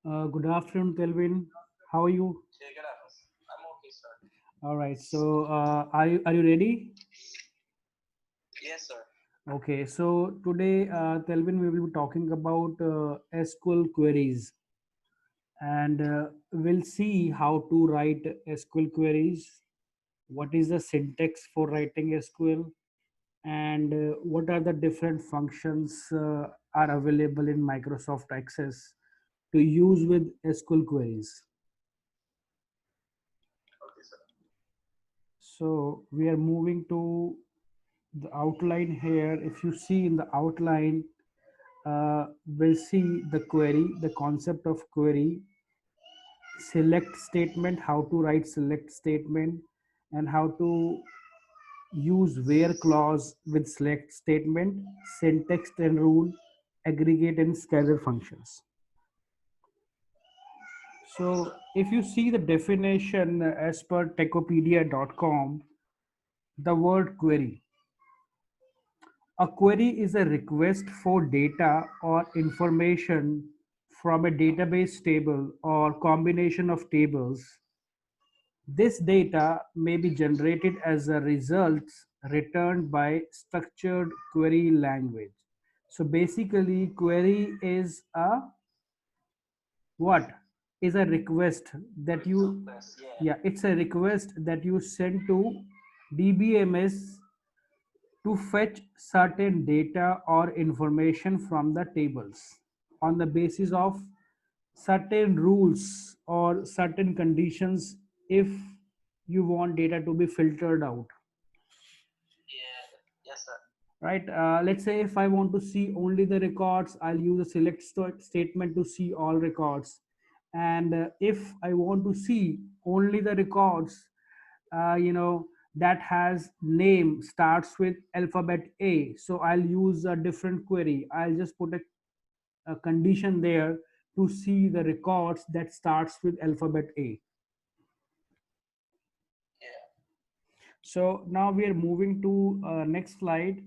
Good afternoon, Kelvin. How are you? Yeah, good afternoon. I'm okay, sir. All right. So, are you ready? Yes, sir. Okay. So today, Kelvin, we will be talking about SQL queries, and we'll see how to write SQL queries. What is the syntax for writing SQL, and what are the different functions are available in Microsoft Access to use with SQL queries. Okay, sir. So we are moving to the outline here. If you see in the outline, we'll see the query, the concept of query, select statement, how to write select statement, and how to use where clause with select statement, syntax and rule, aggregate and scalar functions. So if you see the definition as per techopedia.com, the word query. A query is a request for data or information from a database table or combination of tables. This data may be generated as a result returned by structured query language. So basically, query is a what? Is a request that you, Request, yeah. yeah, it's a request that you send to DBMS to fetch certain data or information from the tables on the basis of certain rules or certain conditions if you want data to be filtered out, Yeah. Yes, sir. right? Let's say if I want to see only the records, I'll use a select statement to see all records. And if I want to see only the records, that has name starts with alphabet A, so I'll use a different query. I'll just put a condition there to see the records that starts with alphabet A. Yeah. So now we are moving to next slide.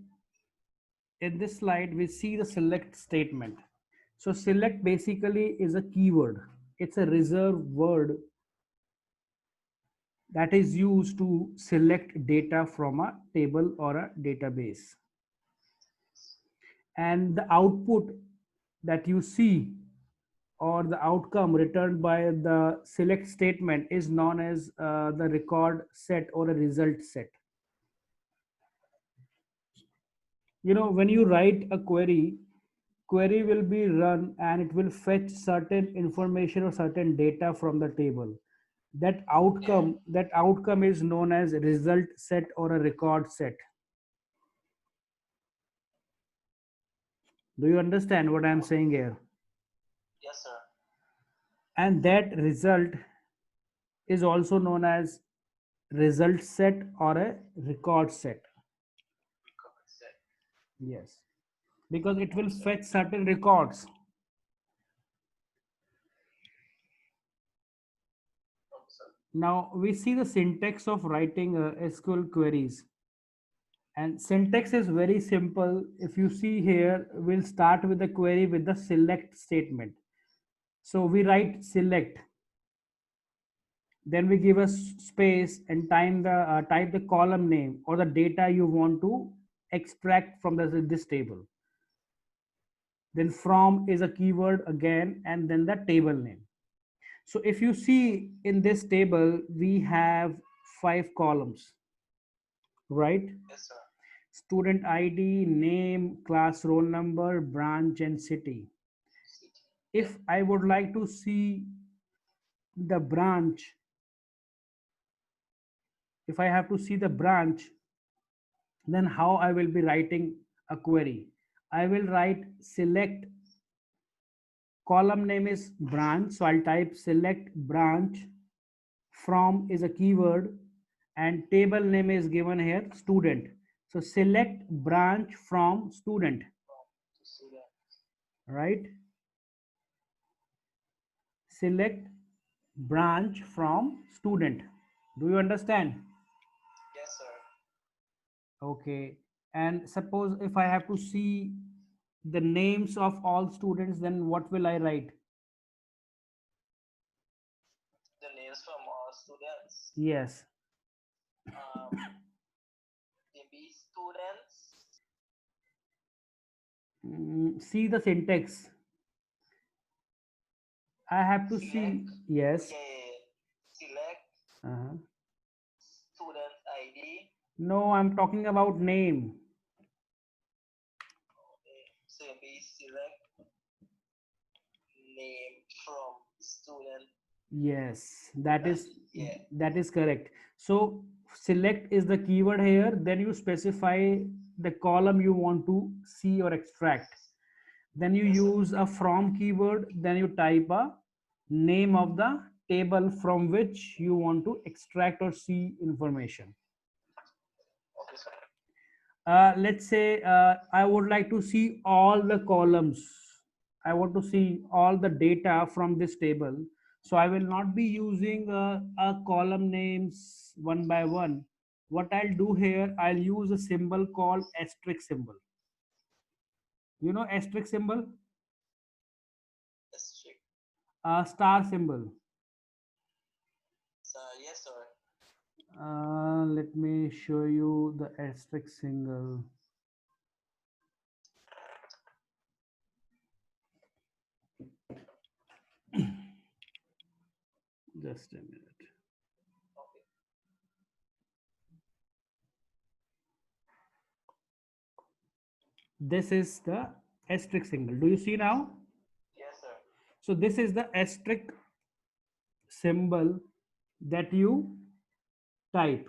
In this slide we see the select statement. So select basically is a keyword. It's a reserved word that is used to select data from a table or a database, and the output that you see or the outcome returned by the select statement is known as the record set or a result set. When you write a query will be run and it will fetch certain information or certain data from the table. Yeah. That outcome is known as result set or a record set. Do you understand what I am saying here? Yes, sir. And that result is also known as result set or a record set. Record set. Yes, because it will Okay, sir. fetch certain records. Okay, sir. Now we see the syntax of writing SQL queries. And syntax is very simple. If you see here, we'll start with the query with the select statement. So we write select, then we give a space and type the column name or the data you want to extract from this table. Then from is a keyword again, and then the table name. So if you see in this table, we have 5 columns, right? Yes, sir. Student ID, name, class roll number, branch, and city. City. Yeah. If I would like to see the branch, if I have to see the branch, then how I will be writing a query? I will write select, column name is branch, so I'll type select branch, from is a keyword, and table name is given here student. So select branch from student, To see that. right? Select branch from student. Do you understand? Yes, sir. Okay. And suppose if I have to see the names of all students, then what will I write? Yes. Maybe students. See the syntax. I have to Select. see. Yes. Yeah. Select Uh-huh. student ID. No, I'm talking about name. So maybe select name from student. Yes, that is Yeah. that is correct. So select is the keyword here. Then you specify the column you want to see or extract. Then you Yes, sir. use a from keyword. Then you type a name of the table from which you want to extract or see information. Okay, sir. Let's say I would like to see all the columns. I want to see all the data from this table. So I will not be using a column names one by one. What I'll do here, I'll use a symbol called asterisk symbol. You know asterisk symbol? Strict. Star symbol. Yes, sir. Let me show you the asterisk symbol. Just a minute. Okay. This is the asterisk symbol. Do you see now? Yes, sir. So this is the asterisk symbol that you type.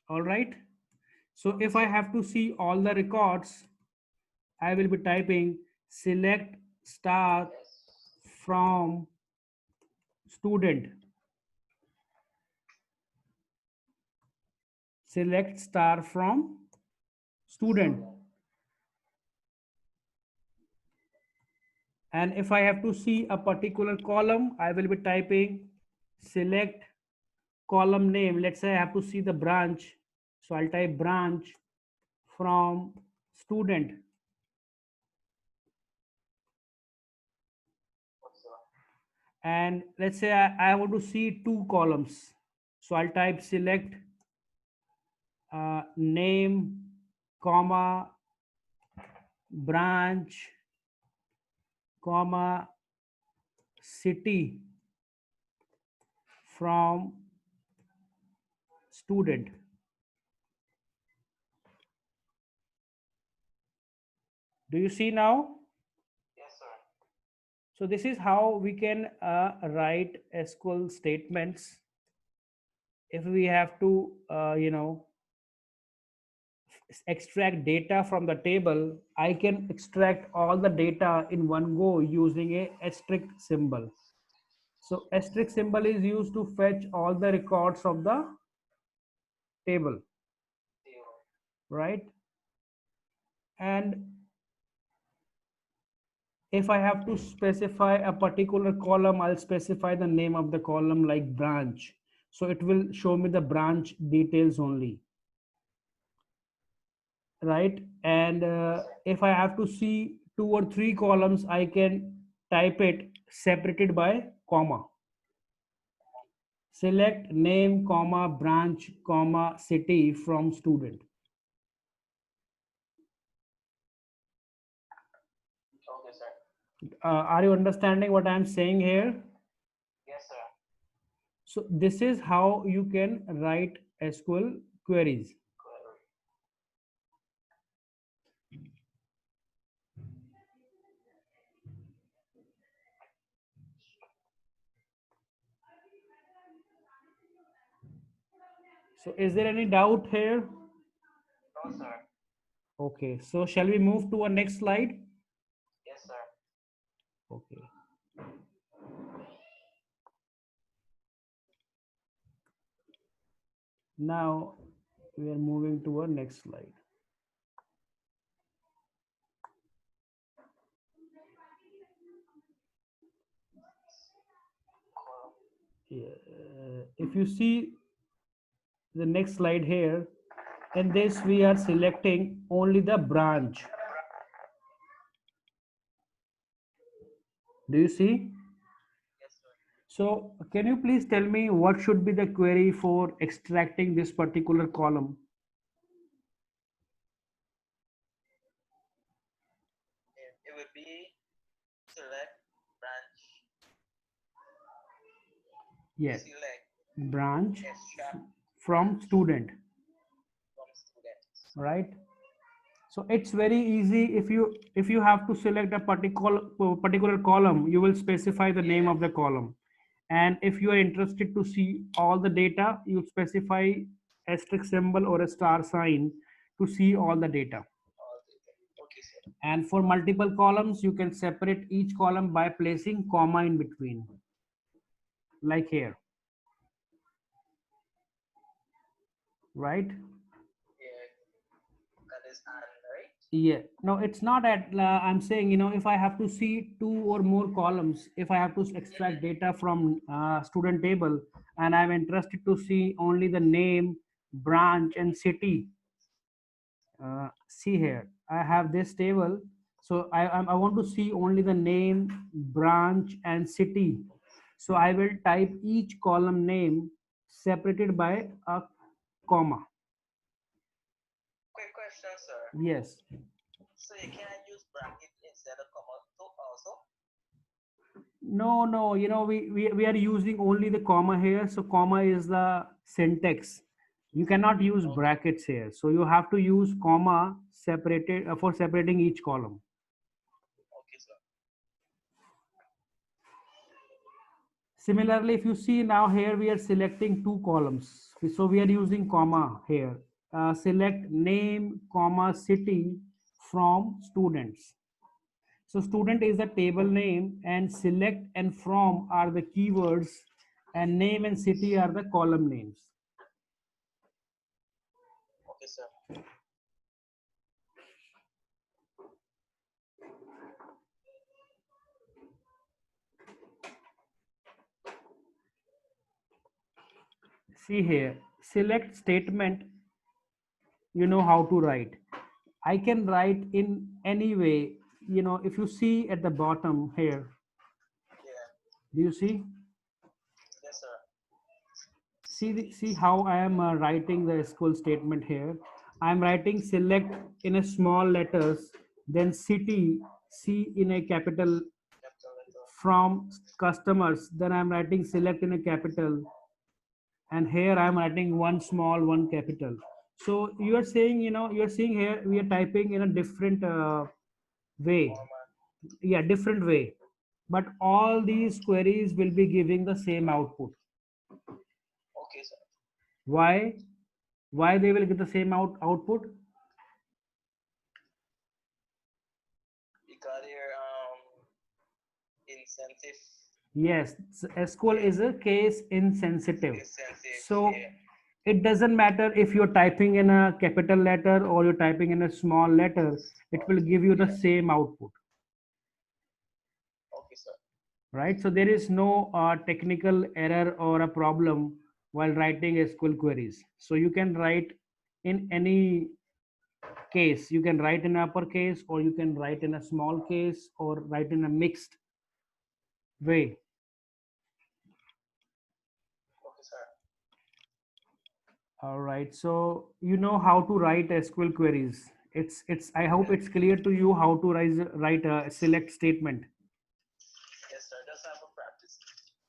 All right. So Okay, if I sir. have to see all the records, I will be typing select star Yes. from student. Select star from student. Student. And if I have to see a particular column, I will be typing select column name. Let's say I have to see the branch. So I'll type branch from student. Okay, sir. And let's say I want to see two columns. So I'll type select name, comma, branch, comma, city from student. Do you see now? Yes, sir. So this is how we can write SQL statements. If we have to, extract data from the table, I can extract all the data in one go using a asterisk symbol. So asterisk symbol is used to fetch all the records of the table, Zero. right? And if I have to specify a particular column, I'll specify the name of the column like branch. So it will show me the branch details only, right? And Yes, sir. if I have to see two or three columns, I can type it separated by comma. Select name, comma, branch, comma, city from student. Okay, sir. Are you understanding what I'm saying here? Yes, sir. So this is how you can write SQL queries. Query. So is there any doubt here? No, sir. Okay, so shall we move to our next slide? Yes, sir. Okay. Now we are moving to our next slide. Column. Yeah. If you see the next slide here, in this we are selecting only the branch. Do you see? Yes, sir. So can you please tell me what should be the query for extracting this particular column? It would be select branch, Yes, select branch extract from student, from students. right? So it's very easy. If you have to select a particular column, you will specify the name Yeah. of the column. And if you are interested to see all the data, you specify asterisk symbol or a star sign to see all the data. All data. Okay, sir. And for multiple columns, you can separate each column by placing comma in between, like here, right? Yeah, that is an, right? Yeah, no, it's not at, I'm saying, if I have to see two or more columns, if I have to extract data from student table, and I'm interested to see only the name, branch, and city. See here, I have this table. So I want to see only the name, branch, and city. So I will type each column name separated by a comma. Quick question, sir. Yes. So you can use bracket instead of comma too also? No, we are using only the comma here. So comma is the syntax. You cannot use Okay, brackets here. So you have to use comma separated for separating each column. okay, sir. Similarly, if you see now here, we are selecting two columns. So we are using comma here. Select name, comma, city from students. So student is the table name, and select and from are the keywords, and name and city are the column names. Okay, sir. See here, select statement, you know how to write. I can write in any way. If you see at the bottom here, Yeah. do you see? Yes, sir. See how I am writing the SQL statement here. I'm writing select in a small letters, then city, C in a capital, Capital letter. from customers, then I'm writing select in a capital, and here I'm writing one small, one capital. So you are saying, you are seeing here we are typing in a different way. Format. Yeah, different way, but all these queries will be giving the same output. Okay, sir. Why they will get the same output? Because your incentive. Yes, SQL Yeah. is a case insensitive. Incentive. So Yeah. it doesn't matter if you're typing in a capital letter or you're typing in a small letter, it will give you the Yeah. same output, Okay, sir. right? So there is no technical error or a problem while writing SQL queries. So you can write in any case. You can write in uppercase, or you can write in a small case, or write in a mixed way. Okay, sir. All right. So you know how to write SQL queries. It's. I hope Yeah. it's clear to you how to write a select statement. Yes, sir. Just have a practice.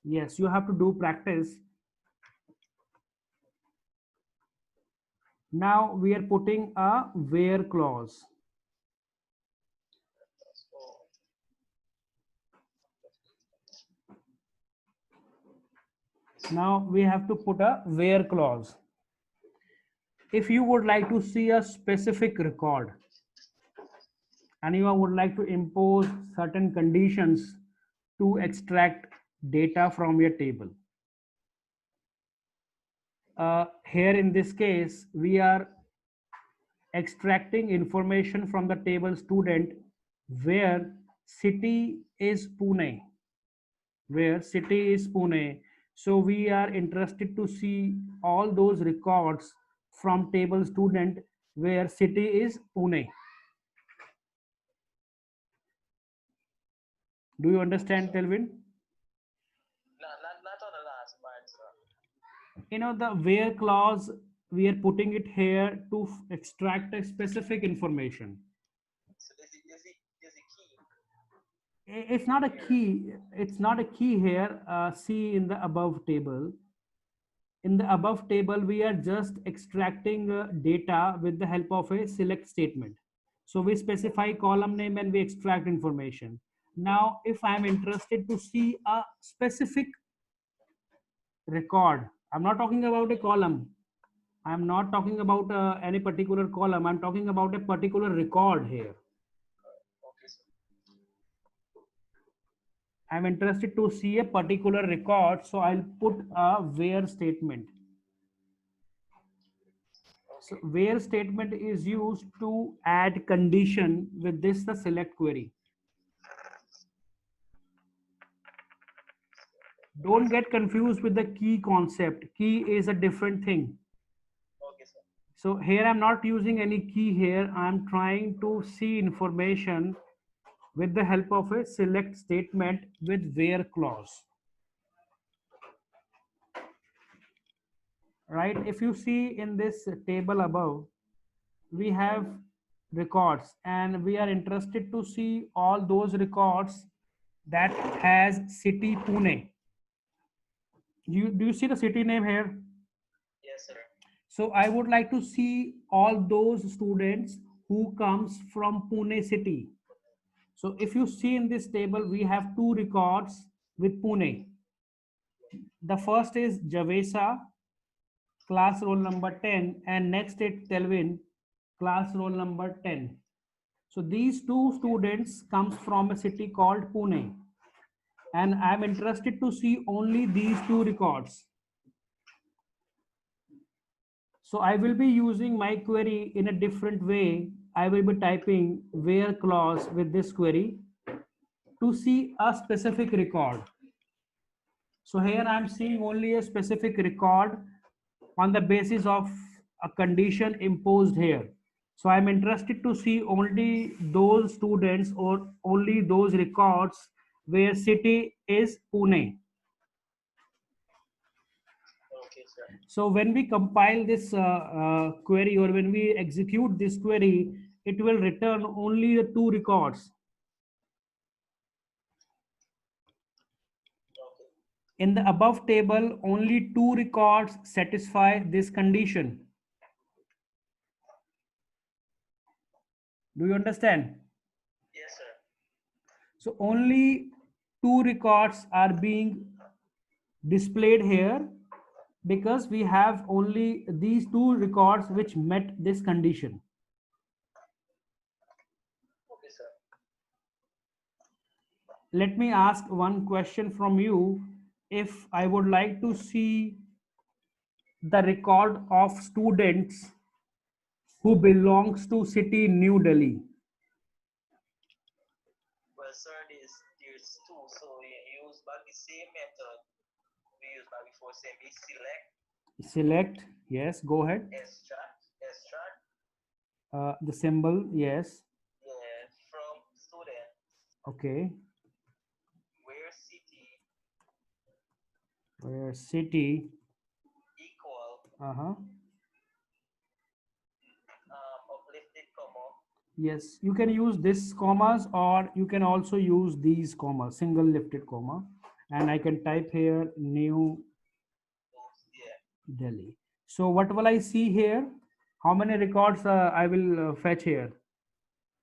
Yes, you have to do practice. Now we are putting a where clause. So, Now we have to put a where clause. If you would like to see a specific record, and you would like to impose certain conditions to extract data from your table. Here in this case, we are extracting information from the table student, where city is Pune, where city is Pune. So we are interested to see all those records from table student where city is Pune. Do you okay, understand, sir. Telvin? Not The where clause, we are putting it here to extract a specific information. So is it key? It's not a key. It's not a key here. See in the above table. In the above table, we are just extracting data with the help of a select statement. So we specify column name and we extract information. Now, if I'm interested to see a specific record, I'm not talking about a column. I'm not talking about any particular column. I'm talking about a particular record here. Okay, sir. I'm interested to see a particular record, so I'll put a where statement. So Okay. where statement is used to add condition with this the select query. Don't get confused with the key concept. Key is a different thing. Okay, sir. So here I'm not using any key here. I'm trying to see information with the help of a select statement with where clause. Right? If you see in this table above, we have records and we are interested to see all those records that has city Pune. Do you see the city name here? Yes, sir. So I would like to see all those students who comes from Pune city. So if you see in this table, we have two records with Pune. The first is Javesa, class roll number 10, and next is Telvin, class roll number 10. So these two students comes from a city called Pune, and I'm interested to see only these two records. So I will be using my query in a different way. I will be typing where clause with this query to see a specific record. So here I'm seeing only a specific record on the basis of a condition imposed here. So I'm interested to see only those students or only those records where city is Pune. Okay, sir. So when we compile this query or when we execute this query, it will return only the two records. Okay. In the above table, only two records satisfy this condition. Do you understand? Yes, sir. So only two records are being displayed here because we have only these two records which met this condition. Okay, sir. Let me ask one question from you. If I would like to see the record of students who belongs to city New Delhi. Well, sir, there's two. So we use back the same method we used back before, same be select, Select, yes, go ahead. extract, The symbol, yes, yeah, from student, okay. where city Where city, equal uh-huh. uplifted comma. Yes, you can use this commas or you can also use these commas, single lifted comma. And I can type here New Yeah. Delhi. So what will I see here? How many records I will fetch here?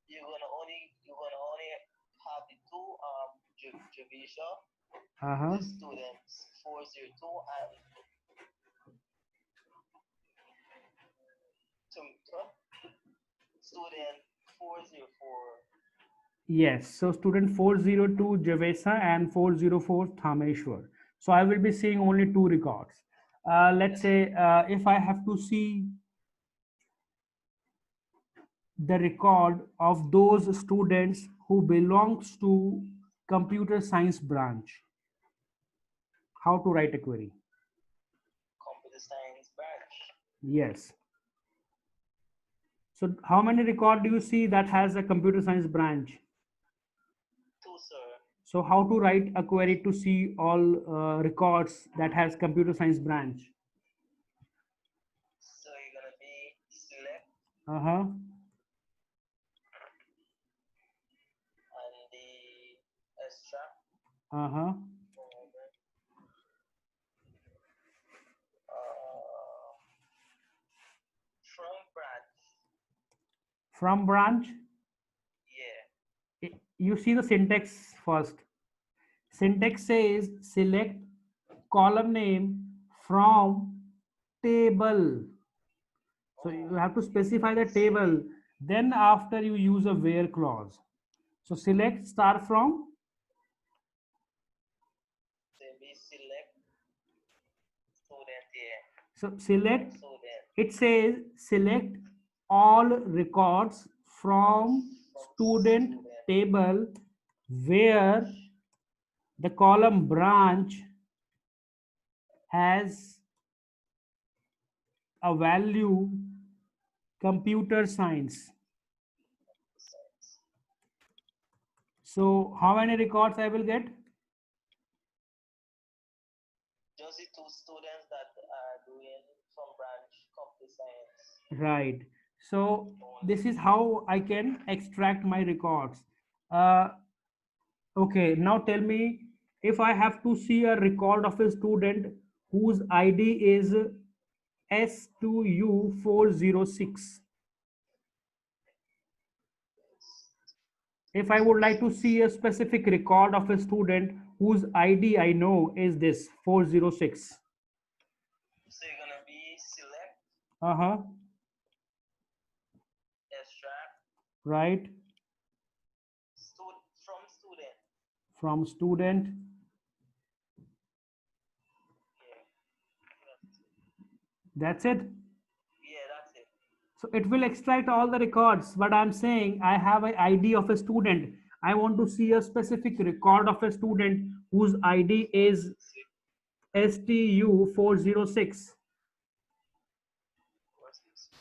You're gonna only have the two Javisha, Uh-huh. the students 402 and student 404. Yes, so student 402 Javesa and 404 Thameshwar. So I will be seeing only two records. Let's Yes, sir. say if I have to see the record of those students who belongs to computer science branch, how to write a query? Computer science branch. Yes. So how many record do you see that has a computer science branch? Two, sir. So how to write a query to see all records that has computer science branch? select Uh-huh. and the extract Uh-huh. from branch. From branch, Yeah. you see the syntax first. Syntax says select column name from table. So you have to specify the table. Then after you use a where clause. So select star from. Then we select student here. So select, Student it says select all records from from student student table where the column branch has a value computer science. science. So how many records I will get? Just the two students that are doing from branch computer science Right. So only. this is how I can extract my records. Uh, okay, now tell me, if I have to see a record of a student whose ID is S2U406. If I would like to see a specific record of a student whose ID I know is this 406. So you're gonna be select Uh-huh. extract Right. from student. From student. Yeah. That's it. Yeah, that's it. So it will extract all the records. But I'm saying I have an ID of a student. I want to see a specific record of a student whose ID is 406. STU406. 406.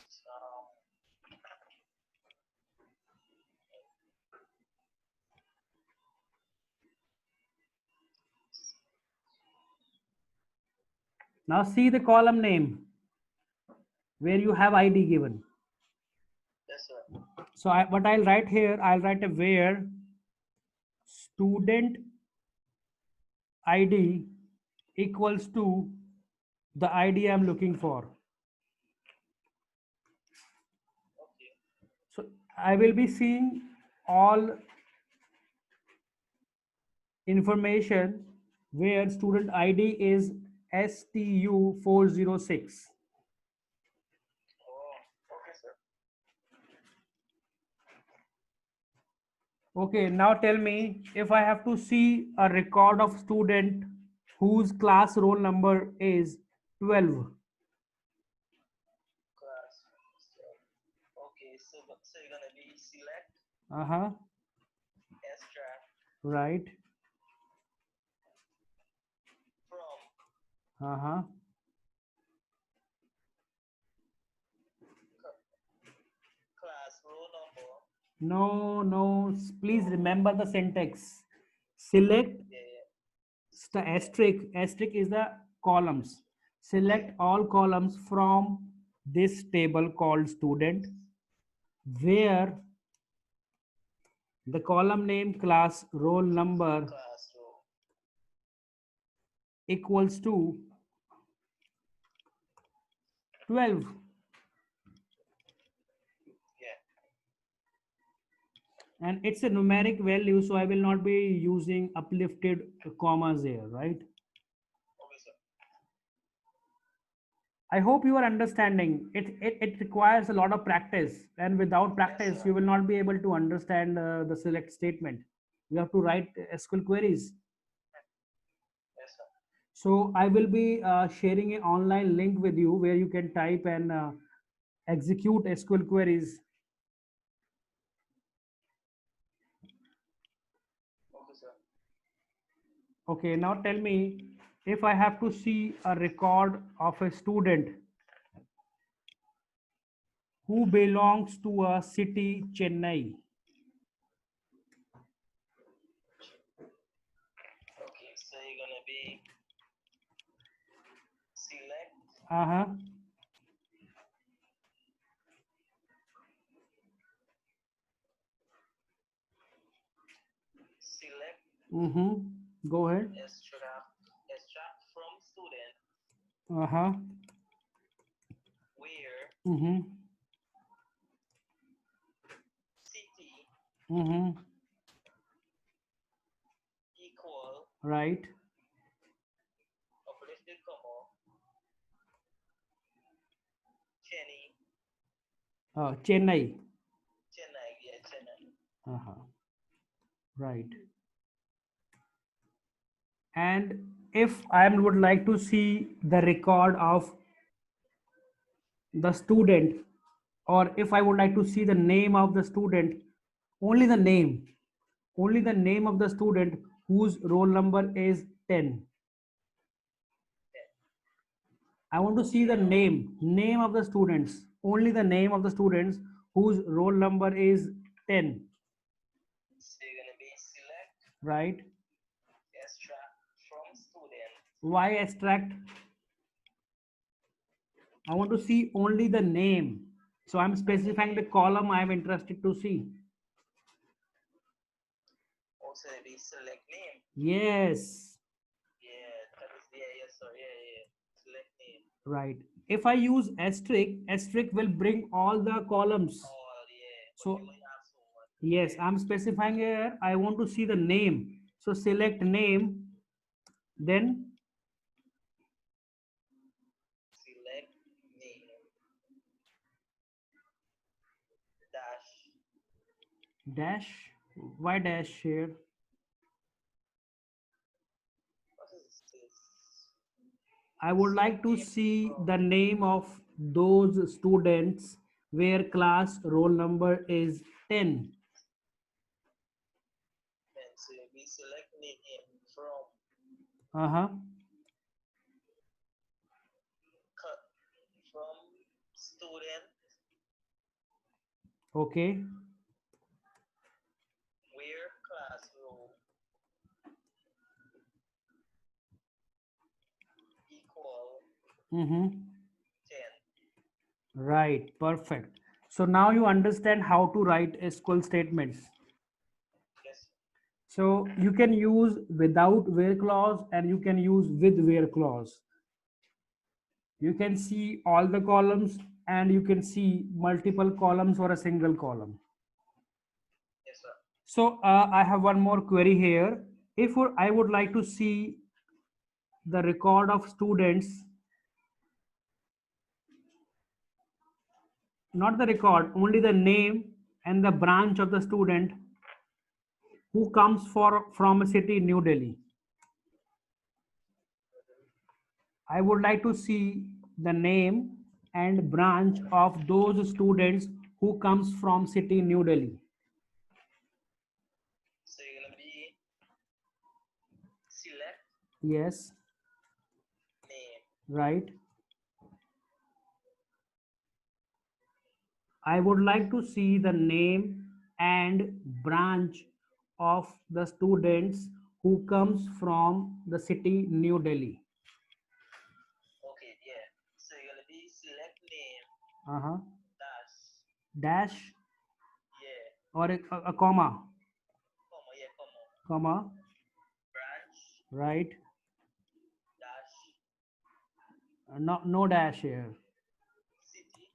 Now see the column name where you have ID given. Yes, sir. So what I'll write here, I'll write a where student ID equals to the ID I'm looking for. Okay. So I will be seeing all information where student ID is STU406. Oh, okay, sir. Okay, now tell me, if I have to see a record of student whose class roll number is 12. Class. Okay, so you're gonna be select Uh-huh. extract Right. from Uh-huh. class roll number. No, no, please remember the syntax. Select Yeah, asterisk. Asterisk is the columns. Select all columns from this table called student where the column name class roll number class roll. equals to 12. Yeah. And it's a numeric value, so I will not be using uplifted commas here, right? Okay, sir. I hope you are understanding. It requires a lot of practice, and without practice, sir. you will not be able to understand the select statement. You have to write SQL queries. Yes, sir. So I will be sharing an online link with you where you can type and execute SQL queries. Okay, sir. Okay, now tell me, if I have to see a record of a student who belongs to a city, Chennai. Okay, so you're gonna be select Uh-huh. Go ahead. Extract from student Uh-huh. where Mm-hmm. city Mm-hmm. equal Right. uplifted comma Chennai Chennai. Chennai, yeah, Chennai. Uh-huh. Right. And if I would like to see the record of the student, or if I would like to see the name of the student, only the name, only the name of the student whose roll number is 10. Yeah. I want to see the Okay, name of the students, only the name of the students whose roll number is 10, so you're gonna be select right? extract from student. Why extract? I want to see only the name. So I'm And the specifying the name column I'm interested to see. also be select name. Yes, Yeah, that is yeah, yes, sir. Yeah, yeah. Select name. right. If I use asterisk, asterisk will bring all the columns. Oh yeah, but you So only have so one. yes, Yeah. I'm specifying here. I want to see the name. So select name, then Select name dash. dash. Why dash here? What is this? I would like Select to name see from the name of those students where class roll number is 10. and so we select name from Uh-huh. from student Okay. where class roll equal Mm-hmm. 10. Right. Perfect. So now you understand how to write SQL statements. Yes. So you can use without where clause and you can use with where clause. You can see all the columns and you can see multiple columns or a single column. Yes, sir. So I have one more query here. If I would like to see the record of students, not the record, only the name and the branch of the student who comes from a city, New Delhi. I would like to see the name and branch of those students who comes from city, New Delhi. So you're gonna be select Yes, name. right. I would like to see the name and branch of the students who comes from the city New Delhi. Okay, yeah. So you're gonna be select name Uh-huh. dash. Dash Yeah. or a comma, Comma, yeah, comma. comma, Branch right. dash No dash here. city.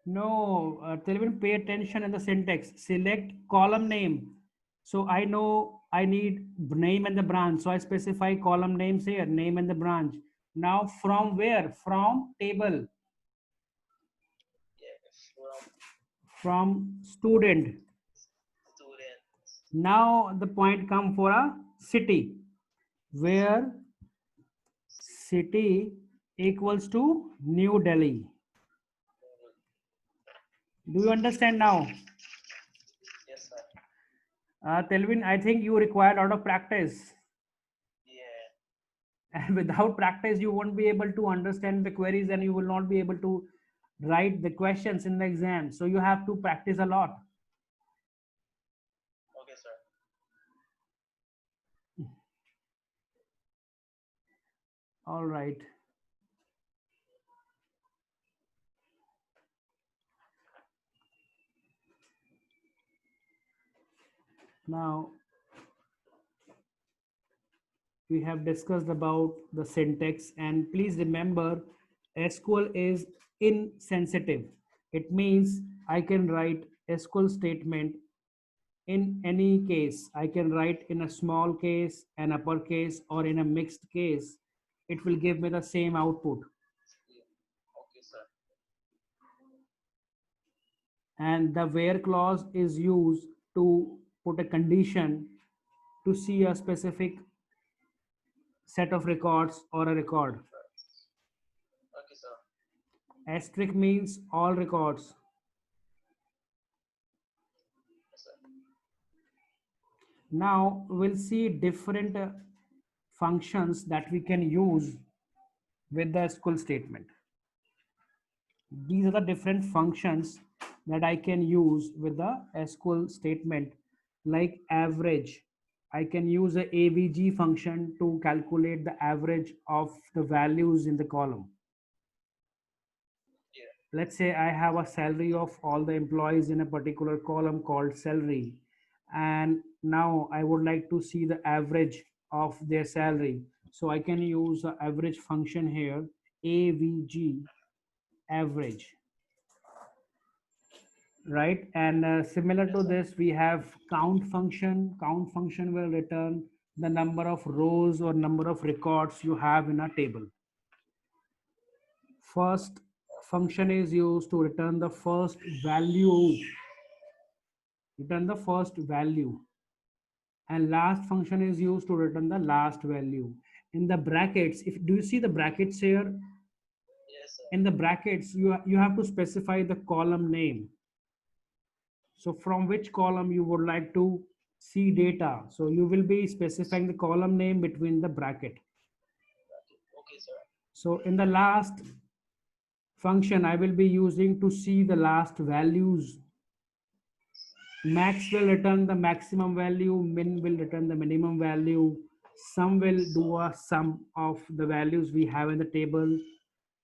No, Telvin, pay attention in the syntax. Select column name. So I know I need name and the branch. So I specify column names here, name and the branch. Now from where? From table, Yeah. From from student. student Now the point come for a city, where city equals to New Delhi. Do you understand now? yes, sir. Telvin, I think you require a lot of practice. Yeah. And without practice you won't be able to understand the queries and you will not be able to write the questions in the exam, so you have to practice a lot. Okay, sir. All right, now we have discussed about the syntax, and please remember SQL is insensitive. It means I can write SQL statement in any case. I can write in a small case, an uppercase, or in a mixed case. It will give me the same output. Okay, sir. And the where clause is used to put a condition to see a specific set of records or a record. Okay, sir. Asterisk means all records. Yes, sir. Now we'll see different functions that we can use with the SQL statement. These are the different functions that I can use with the SQL statement, like average. I can use a AVG function to calculate the average of the values in the column. Yeah. Let's say I have a salary of all the employees in a particular column called salary, and now I would like to see the average of their salary. So I can use the average function here, AVG average, right? And similar Yes, to sir. this, we have count function. Count function will return the number of rows or number of records you have in a table. First function is used to return the first value, and last function is used to return the last value. In the brackets, if do you see the brackets here? Yes, sir. In the brackets, you have to specify the column name. So from which column you would like to see data. So you will be specifying the column name between the bracket. Okay, sir. So in the last function, I will be using to see the last values. Max will return the maximum value, min will return the minimum value, sum will do a sum of the values we have in the table.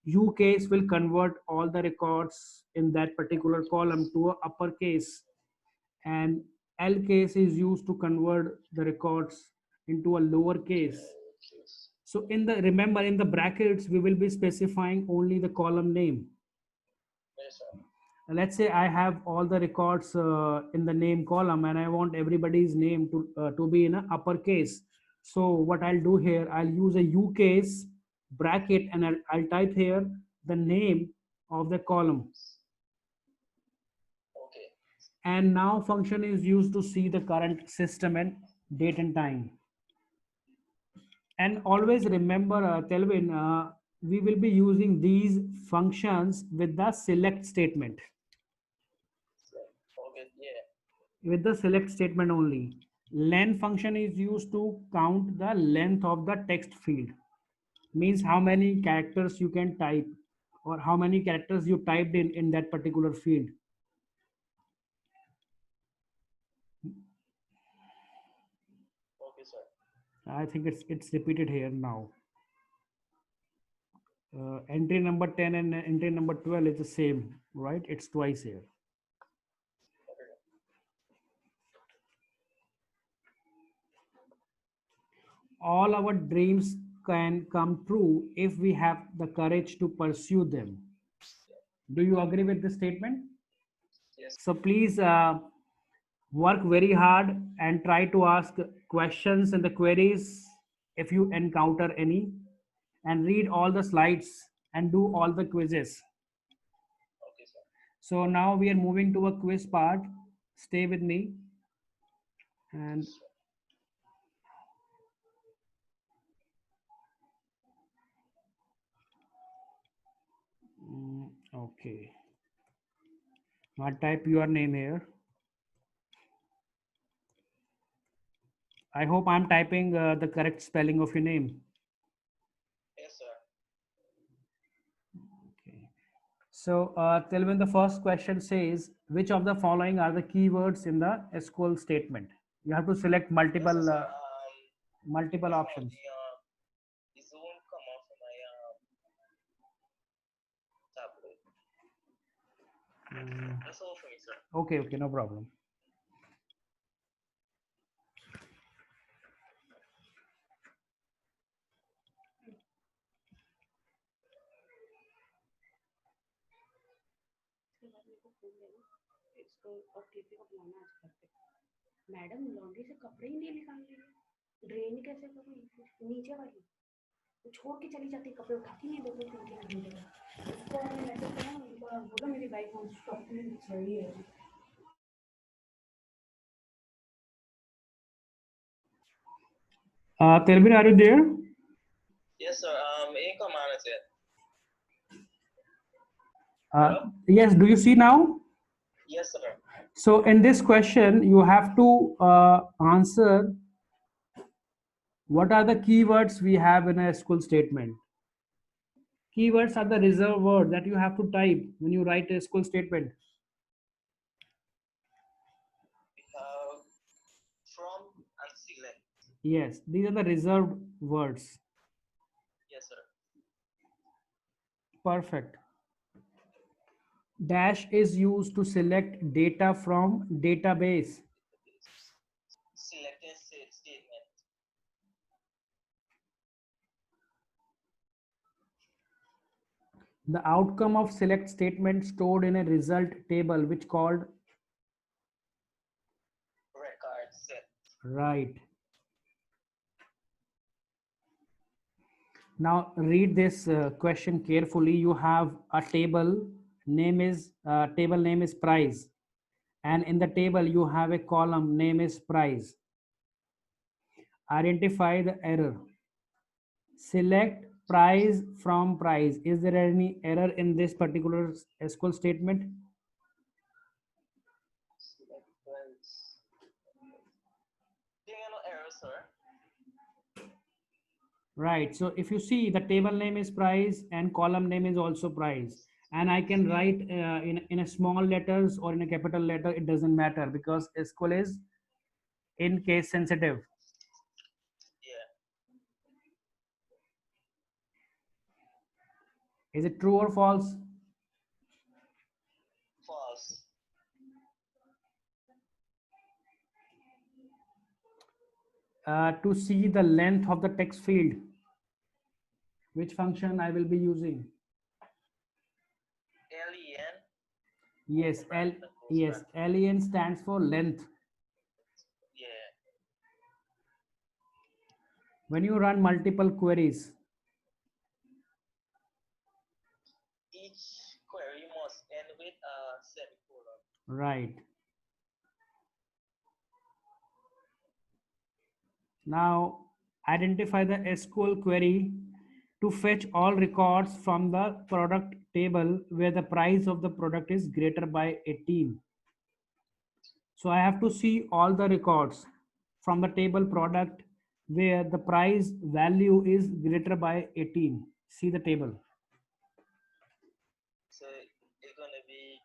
U case will convert all the records in that particular column to a uppercase, and L case is used to convert the records into a lowercase. So in the, remember, in the brackets we will be specifying only the column name. Yes, sir. Let's say I have all the records in the name column, and I want everybody's name to be in a uppercase. So what I'll do here, I'll use a U case bracket, and I'll type here the name of the column. Okay. And now function is used to see the current system and date and time. And always remember, Telvin, we will be using these functions with the select statement. Okay, yeah. With the select statement only. Len function is used to count the length of the text field. Means how many characters you can type, or how many characters you typed in that particular field. Okay, sir. I think it's repeated here now. Entry number 10 and entry number 12 is the same, right? It's twice here. Okay. All our dreams can come true if we have the courage to pursue them. Do you agree with this statement? Yes. So please work very hard and try to ask questions and the queries if you encounter any, and read all the slides and do all the quizzes. Okay, sir. So now we are moving to a quiz part. Stay with me. And okay, I'll type your name here. I hope I'm typing the correct spelling of your name. Yes, sir. Okay. So, Telvin, the first question says, which of the following are the keywords in the SQL statement? You have to select Yes, sir. multiple Right now options. the Zoom come off of my tablet. That's all for me, sir. Okay, okay, no problem. बाद मेरे को phone देना, इसको OTP को बुलाना आज घर पे। मैडम लॉन्ड्री से कपड़े ही नहीं निकाल रही है, ड्रेन कैसे करूँ नीचे वाली, वो छोड़ के चली जाती, कपड़े उठाती नहीं 2-3 घंटे तक। उसको मैंने मैसेज किया, उनको बोला मेरी बाइक स्टॉप में चाहिए। Telvin, are you there? Yes, sir. Income manager. Yes, do you see now? Yes, sir. So in this question, you have to answer what are the keywords we have in a SQL statement. Keywords are the reserved word that you have to type when you write a SQL statement. We have from and select. Yes, these are the reserved words. Yes, sir. Perfect. Dash is used to select data from database. Selected statement. The outcome of select statement stored in a result table which called Record set. right. Now read this question carefully. You have a table name is price, and in the table you have a column name is price. Identify the error. Select price from price. Is there any error in this particular SQL statement? Select price. There are no error, sir. Right. So if you see, the table name is price and column name is also price. And I can write in a small letters or in a capital letter, it doesn't matter because SQL is in case sensitive. Yeah. Is it true or false? False. To see the length of the text field, which function I will be using? LEN. Yes, LEN stands for length. Yeah. When you run multiple queries, Each query must end with a semicolon. right. Now identify the SQL query to fetch all records from the product table where the price of the product is greater by 18. So I have to see all the records from the table product where the price value is greater by 18. See the table. So it's gonna be,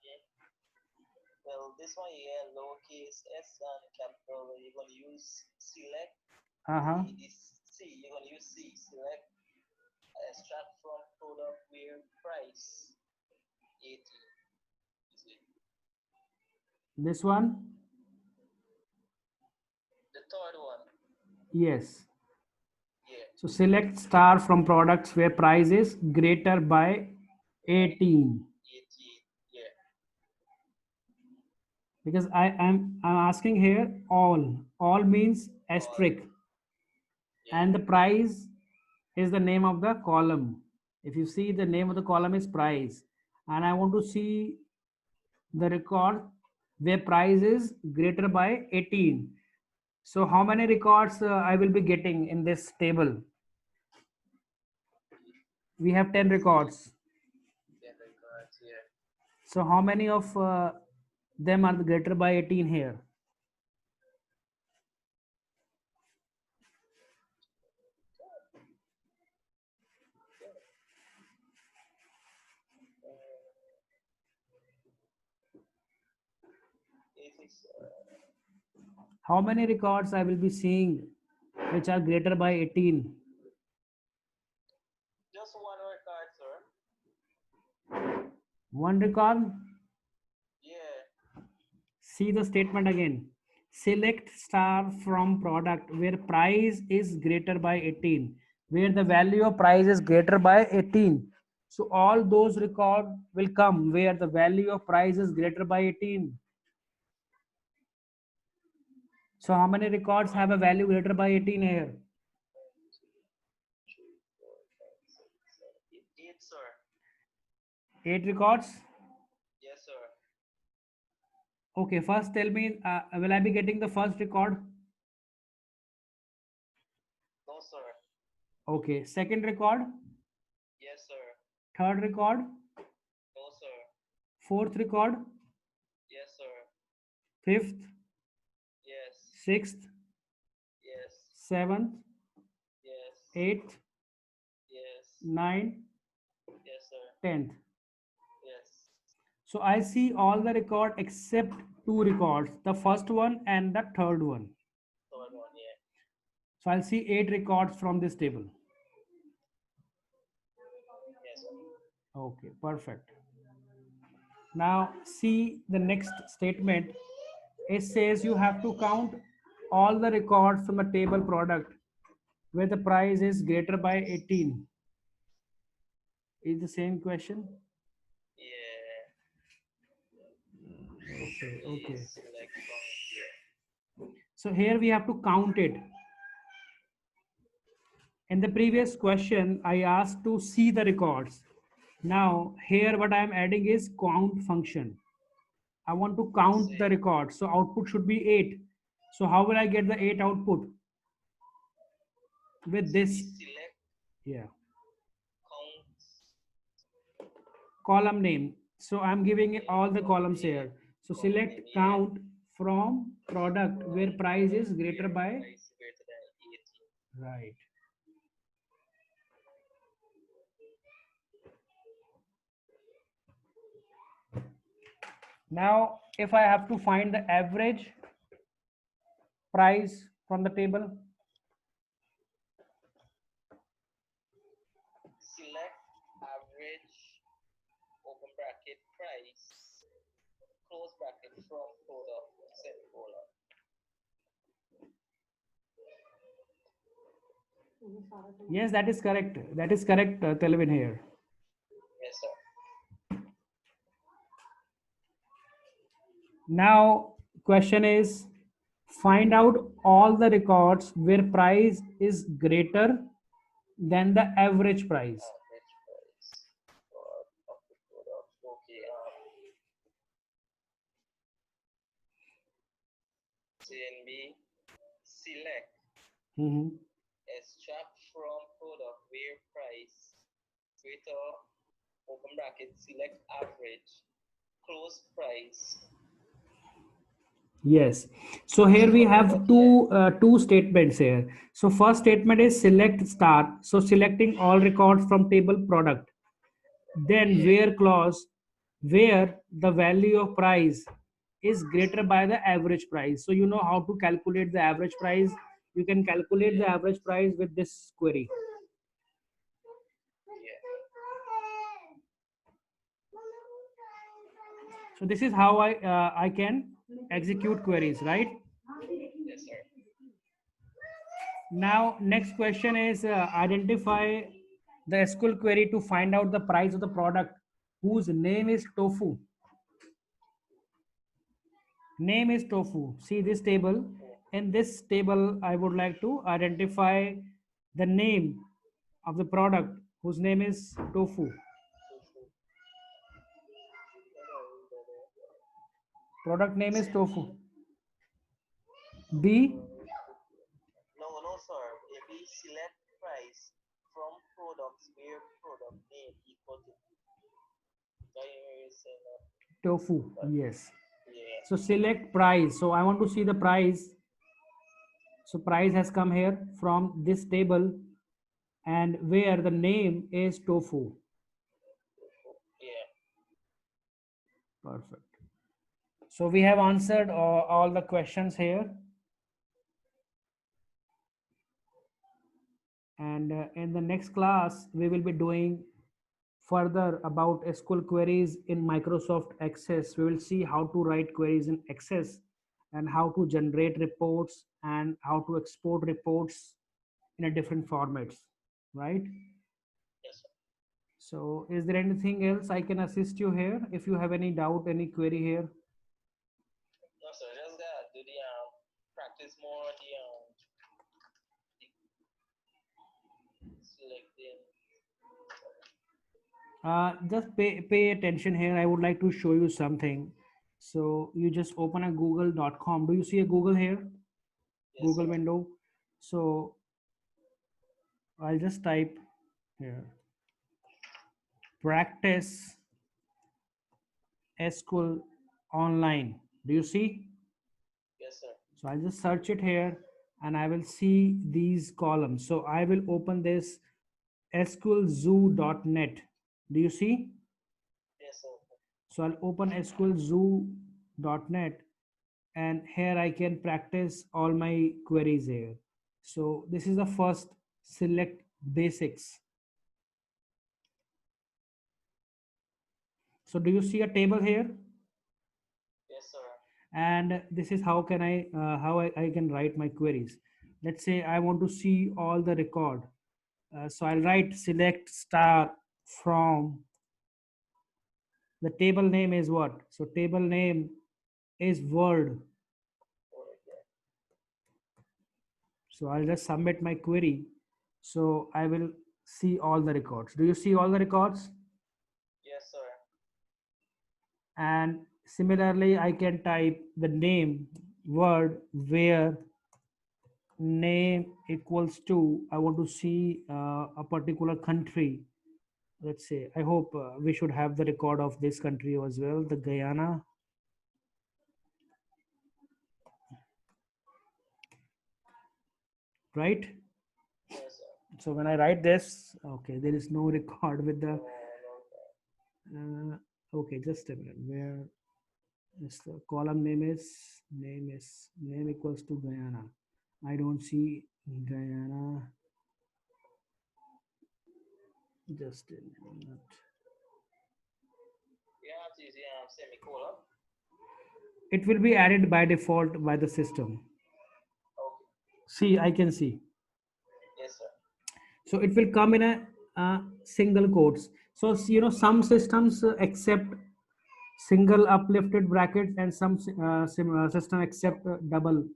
well, this one here, lowercase s and capital. You're gonna use select. C. You're gonna use C. Select. Extract from product where price 18. This one? The third one. Yes. Yeah. So select star from products where price is greater by 18. 18. Yeah. Because I'm asking here all means asterisk, Yeah. and the price is the name of the column. If you see, the name of the column is price, and I want to see the record where price is greater by 18. So how many records I will be getting in this table? We have 10 records. 10 records. Yeah. So how many of them are greater by 18 here? How many records I will be seeing which are greater by 18? Just one record, sir. One record? Yeah. See the statement again. Select star from product where price is greater by 18. Where the value of price is greater by 18. So all those records will come where the value of price is greater by 18. So how many records have a value greater by 18 here? 8, sir. 8 records? Yes, sir. Okay, first tell me, will I be getting the first record? No, sir. Okay, second record? Yes, sir. Third record? No, sir. Fourth record? Yes, sir. Fifth? Yes. Sixth? Yes. Seventh? Yes. Eighth? Yes. Ninth? Yes, sir. 10th. Yes. So I see all the record except 2 records, the first one and the third one. Third one, yeah. So I'll see 8 records from this table. Yes, sir. Okay, perfect. Now see the next statement. It says you have to count all the records from a table product where the price is greater by 18. Is the same question? Yeah. Okay, okay. Please select from here. So here we have to count it. In the previous question, I asked to see the records. Now here what I am adding is count function. I want to count the records. So output should be 8. So how will I get the 8 output? With this. Select Yeah. count Column name. So I'm giving all the columns here. So select count from product where price is greater by. greater than 18. Right. Now, if I have to find the average price from the table, Select average open bracket price close bracket from product semicolon. yes, that is correct. That is correct, Telvin here. Yes, sir. Now, question is find out all the records where price is greater than the average price. Average price of the product. Okay. CNB select extract from product where price greater open bracket select average close price. Yes. So here we have two statements here. So first statement is select star. So selecting all records from table product. Then where clause where the value of price is greater by the average price. So you know how to calculate the average price. You can calculate the average price with this query. So this is how I can execute queries, right? Yes, sir. Now next question is identify the SQL query to find out the price of the product whose name is tofu. Name is tofu. See this table. In this table, I would like to identify the name of the product whose name is tofu. Product name is tofu. B. No, sir. B select price from products where product name equal to Tofu. Yes. Yeah. So select price. So I want to see the price. So price has come here from this table and where the name is tofu. Yeah. Perfect. So we have answered all the questions here. And in the next class, we will be doing further about SQL queries in Microsoft Access. We will see how to write queries in Access and how to generate reports and how to export reports in a different formats, right? Yes, sir. So is there anything else I can assist you here? If you have any doubt, any query here? No, sir, just that. Do the practice more the selecting. Just pay attention here. I would like to show you something. So you just open a google.com. Do you see a Google here? Yes, Google sir. window. So I'll just type here practice SQL online. Do you see? Yes, sir. So I'll just search it here and I will see these columns. So I will open this sqlzoo.net. Do you see? Yes, sir. So I'll open sqlzoo.net and here I can practice all my queries here. So this is the first, select basics. So do you see a table here? Yes, sir. And this is how can I can write my queries. Let's say I want to see all the record. So I'll write select star from, the table name is what? So table name is word. So I'll just submit my query. So I will see all the records. Do you see all the records? Yes, sir. And similarly, I can type the name word where name equals to, I want to see a particular country. Let's say, I hope we should have the record of this country as well, the Guyana. Right? Yes, sir. So when I write this, okay, there is no record with the, okay, just a minute, where is the column name equals to Guyana. I don't see Guyana. Just a minute. Yeah, it's easy. Semicolon. It will be added by default by the system. Okay. See, I can see. Yes, sir. So it will come in a single quotes. So you know, some systems accept single uplifted brackets and some system accept double.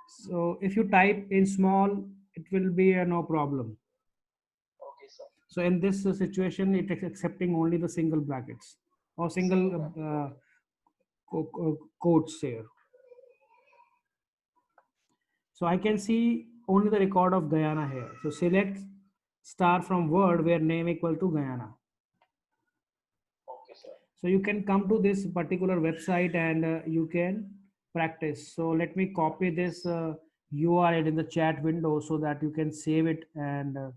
So if you type in small, it will be no problem. Okay, sir. So in this situation, it is accepting only the single brackets or single quotes here. So I can see only the record of Guyana here. So select star from word where name equal to Guyana. Okay, sir. So you can come to this particular website and you can practice. So let me copy this URL in the chat window so that you can save it and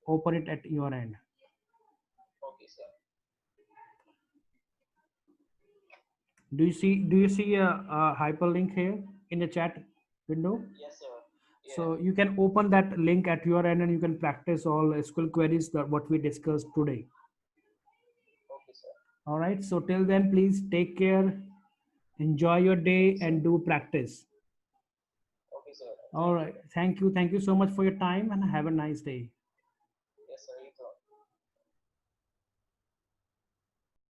open it at your end. Okay, sir. Do you see a hyperlink here in the chat window? Yes, sir. Yeah. So you can open that link at your end and you can practice all SQL queries that what we discussed today. Okay, sir. All right. So till then, please take care, enjoy your day, and do practice. Okay, sir. All right. Thank you. Thank you so much for your time and have a nice day. Yes, sir. You too.